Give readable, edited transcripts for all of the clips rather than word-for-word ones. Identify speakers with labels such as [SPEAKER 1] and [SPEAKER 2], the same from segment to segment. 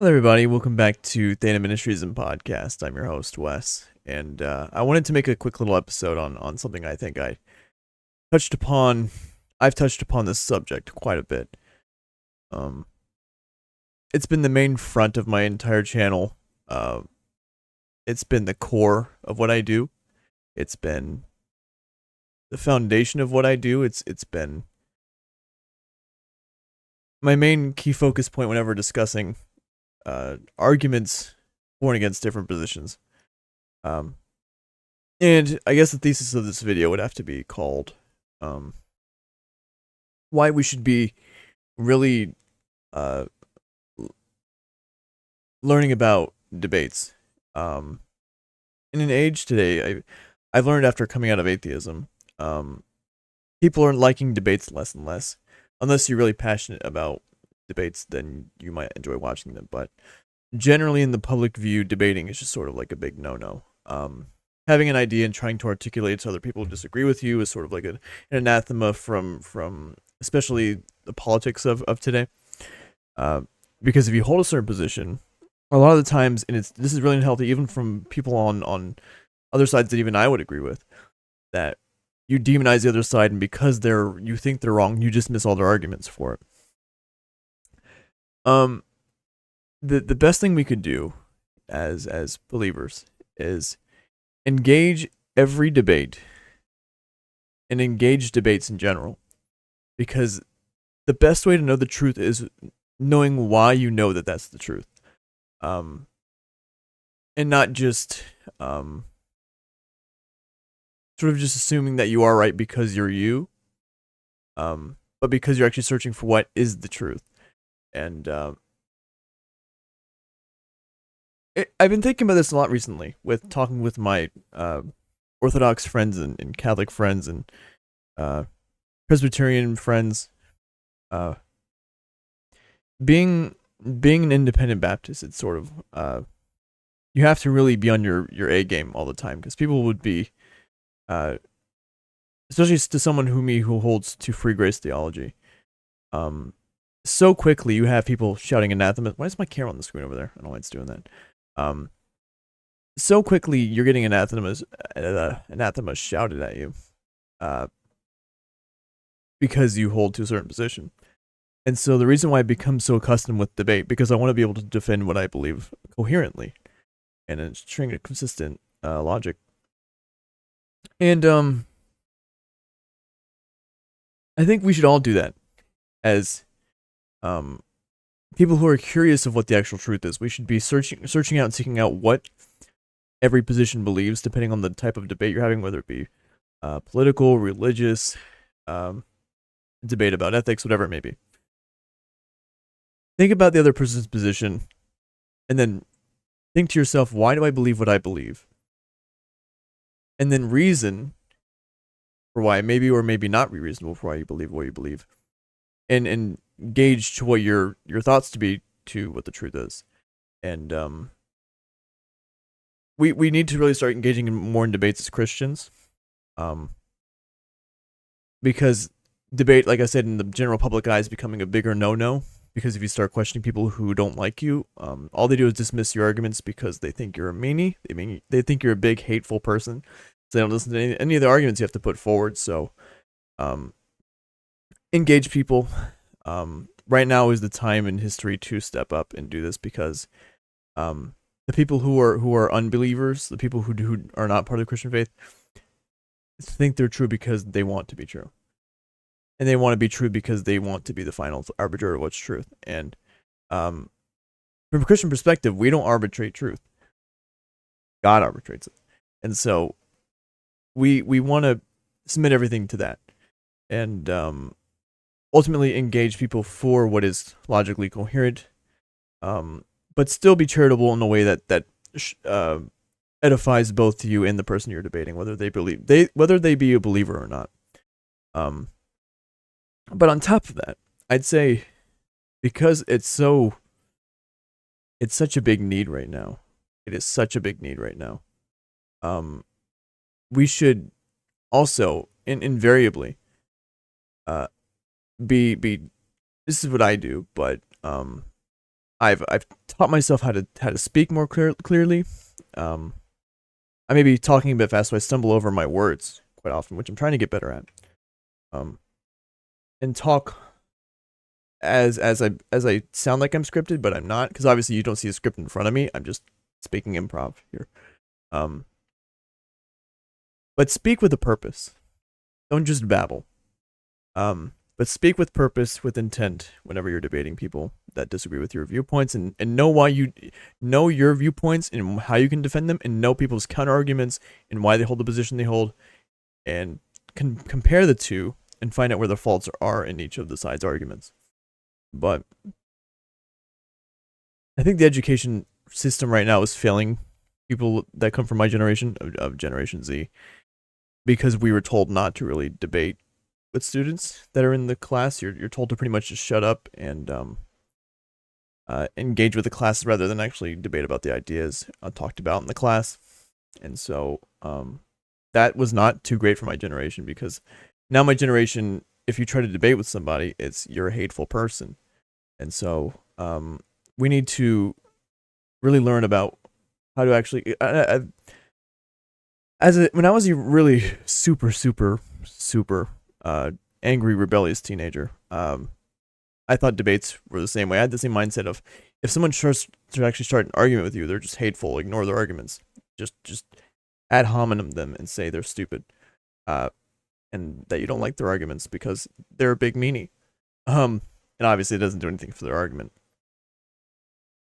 [SPEAKER 1] Hello, everybody. Welcome back to Theta Ministries and Podcast. I'm your host, Wes, and I wanted to make a quick little episode on something I think I touched upon. I've touched upon this subject quite a bit. Um, it's been the main front of my entire channel. Uh, it's been the core of what I do. It's been the foundation of what I do. It's been my main key focus point whenever discussing arguments for and against different positions. Um, And I guess the thesis of this video would have to be called um, why we should be really uh, learning about debates. Um, in an age today, I've learned after coming out of atheism, um, people are liking debates less and less. Unless you're really passionate about debates, then you might enjoy watching them. But generally, in the public view, debating is just sort of like a big no-no. Having an idea and trying to articulate it to other people who disagree with you is sort of like an anathema from especially the politics of today. Uh, because if you hold a certain position, a lot of the times, and this is really unhealthy, even from people on other sides that even I would agree with, that you demonize the other side, and because you think they're wrong, you dismiss all their arguments for it. Um, the best thing we could do as believers is engage every debate and engage debates in general, because the best way to know the truth is knowing why you know that that's the truth, um, and not just sort of just assuming that you are right because you're you, but because you're actually searching for what is the truth. And I've been thinking about this a lot recently with talking with my Orthodox friends and Catholic friends and uh, Presbyterian friends. Uh, being being an independent Baptist, it's sort of you have to really be on your A game all the time, because people would be, uh, especially to someone who holds to free grace theology. Um, so quickly you have people shouting anathema. Why is my camera on the screen over there? I don't know why it's doing that. Um, so quickly you're getting anathema shouted at you, uh, because you hold to a certain position. And so the reason why I become so accustomed with debate, because I want to be able to defend what I believe coherently and in a string of consistent logic. And I think we should all do that as um, people who are curious of what the actual truth is. We should be searching out and seeking out what every position believes, depending on the type of debate you're having, whether it be political, religious, um, debate about ethics, whatever it may be. Think about the other person's position, and then think to yourself, why do I believe what I believe? And then reason for why, maybe or maybe not be reasonable for why you believe what you believe, and gauge to what your thoughts to be to what the truth is. And we need to really start engaging more in debates as Christians, um, because debate, like I said, in the general public eye is becoming a bigger no-no. Because if you start questioning people who don't like you, all they do is dismiss your arguments because they think you're a meanie. They think you're a big hateful person. So they don't listen to any of the arguments you have to put forward. So um, engage people. Right now is the time in history to step up and do this, because the people who are unbelievers, the people who are not part of the Christian faith, think they're true because they want to be true, and they want to be true because they want to be the final arbiter of what's truth. And um, from a Christian perspective, we don't arbitrate truth; God arbitrates it. And so we want to submit everything to that, and ultimately engage people for what is logically coherent, but still be charitable in a way that edifies both you and the person you're debating, whether they be a believer or not. Um, but on top of that, I'd say, because it's such a big need right now. It is such a big need right now. Um, we should also invariably uh be. This is what I do, but I've taught myself how to speak more clearly. I may be talking a bit fast, so I stumble over my words quite often, which I'm trying to get better at. Um, and talk as I sound like I'm scripted, but I'm not, because obviously you don't see a script in front of me. I'm just speaking improv here. Um, but speak with a purpose. Don't just babble. But speak with purpose, with intent, whenever you're debating people that disagree with your viewpoints, and know why you know your viewpoints and how you can defend them, and know people's counter arguments and why they hold the position they hold, and can compare the two and find out where the faults are in each of the side's arguments. But I think the education system right now is failing people that come from my generation of Generation Z, because we were told not to really debate with students that are in the class. You're told to pretty much just shut up and engage with the class rather than actually debate about the ideas talked about in the class. And so that was not too great for my generation, because now my generation, if you try to debate with somebody, you're a hateful person. And so we need to really learn about how to actually when I was a really super angry, rebellious teenager, I thought debates were the same way. I had the same mindset of, if someone starts to actually start an argument with you, they're just hateful. Ignore their arguments. Just ad hominem them and say they're stupid, and that you don't like their arguments because they're a big meanie. And obviously it doesn't do anything for their argument.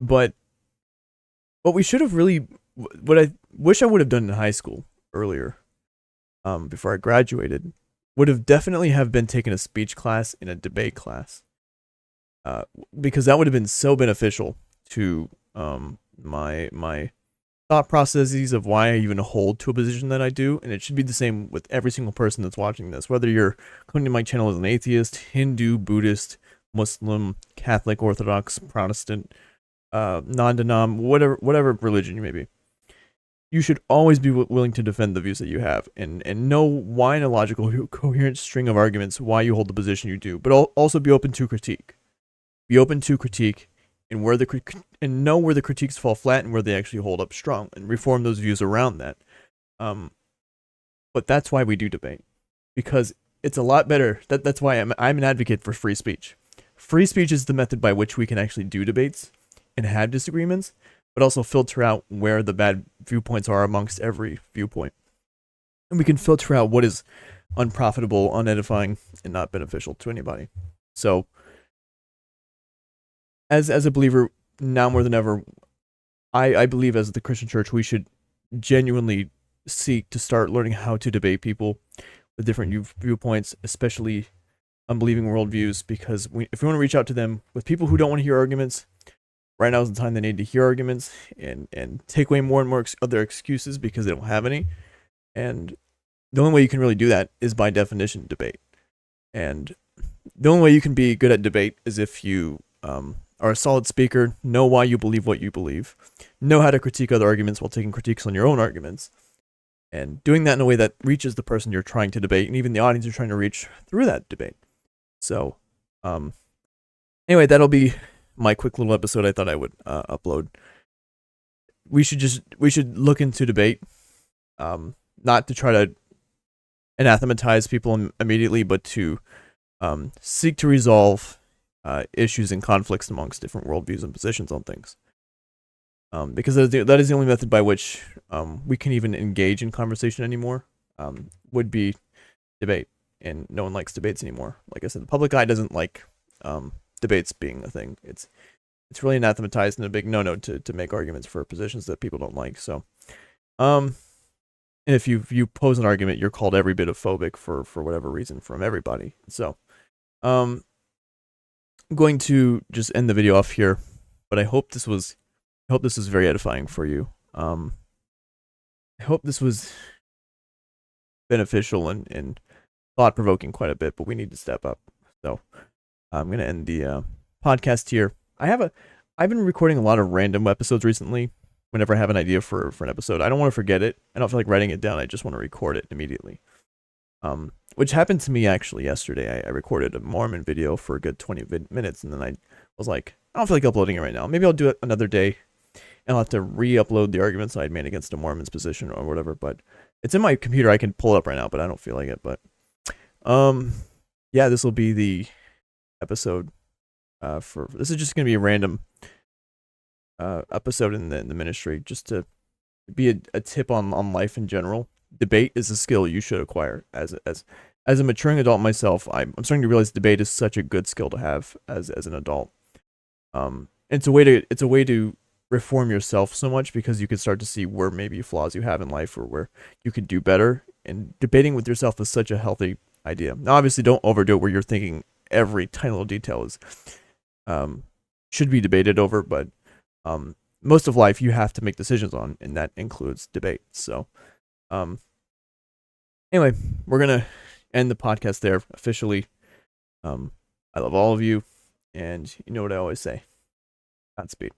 [SPEAKER 1] But what we should have really, what I wish I would have done in high school earlier, before I graduated, would have definitely have been taking a speech class and a debate class, because that would have been so beneficial to my thought processes of why I even hold to a position that I do. And it should be the same with every single person that's watching this, whether you're coming to my channel as an atheist, Hindu, Buddhist, Muslim, Catholic, Orthodox, Protestant, non-denom, whatever religion you may be. You should always be willing to defend the views that you have, and know why, in a logical, coherent string of arguments, why you hold the position you do. But also be open to critique. Be open to critique, and know where the critiques fall flat and where they actually hold up strong, and reform those views around that. But that's why we do debate, because it's a lot better. That's why I'm an advocate for free speech. Free speech is the method by which we can actually do debates and have disagreements, but also filter out where the bad viewpoints are amongst every viewpoint. And we can filter out what is unprofitable, unedifying, and not beneficial to anybody. So, as a believer, now more than ever, I believe as the Christian church, we should genuinely seek to start learning how to debate people with different viewpoints, especially unbelieving worldviews, because if we want to reach out to them with people who don't want to hear arguments, right now is the time they need to hear arguments, and take away more and more other excuses because they don't have any. And the only way you can really do that is, by definition, debate. And the only way you can be good at debate is if you are a solid speaker, know why you believe what you believe, know how to critique other arguments while taking critiques on your own arguments, and doing that in a way that reaches the person you're trying to debate, and even the audience you're trying to reach through that debate. So, anyway, that'll be my quick little episode I thought I would upload. We should look into debate, not to try to anathematize people immediately, but to seek to resolve issues and conflicts amongst different worldviews and positions on things. Because that is the only method by which we can even engage in conversation anymore, would be debate. And no one likes debates anymore. Like I said, the public eye doesn't like debates being a thing. It's really anathematized and a big no-no to make arguments for positions that people don't like. So, and if you pose an argument, you're called every bit of phobic for whatever reason from everybody. So, I'm going to just end the video off here, but I hope this was very edifying for you. I hope this was beneficial and thought-provoking quite a bit, but we need to step up. So I'm going to end the podcast here. I've been recording a lot of random episodes recently. Whenever I have an idea for an episode, I don't want to forget it. I don't feel like writing it down. I just want to record it immediately. Which happened to me actually yesterday. I recorded a Mormon video for a good 20 minutes, and then I was like, I don't feel like uploading it right now. Maybe I'll do it another day, and I'll have to re-upload the arguments I had made against a Mormon's position or whatever. But it's in my computer. I can pull it up right now, but I don't feel like it. But yeah, this will be the episode. For this is just gonna be a random episode in the ministry, just to be a tip on life in general. Debate is a skill you should acquire. As a maturing adult myself, I'm starting to realize debate is such a good skill to have as an adult. It's a way to reform yourself so much, because you can start to see where maybe flaws you have in life or where you could do better. And debating with yourself is such a healthy idea. Now, obviously, don't overdo it where you're thinking every tiny little detail is should be debated over, but most of life you have to make decisions on, and that includes debate. So, anyway, we're gonna end the podcast there officially. I love all of you, and you know what I always say: Godspeed.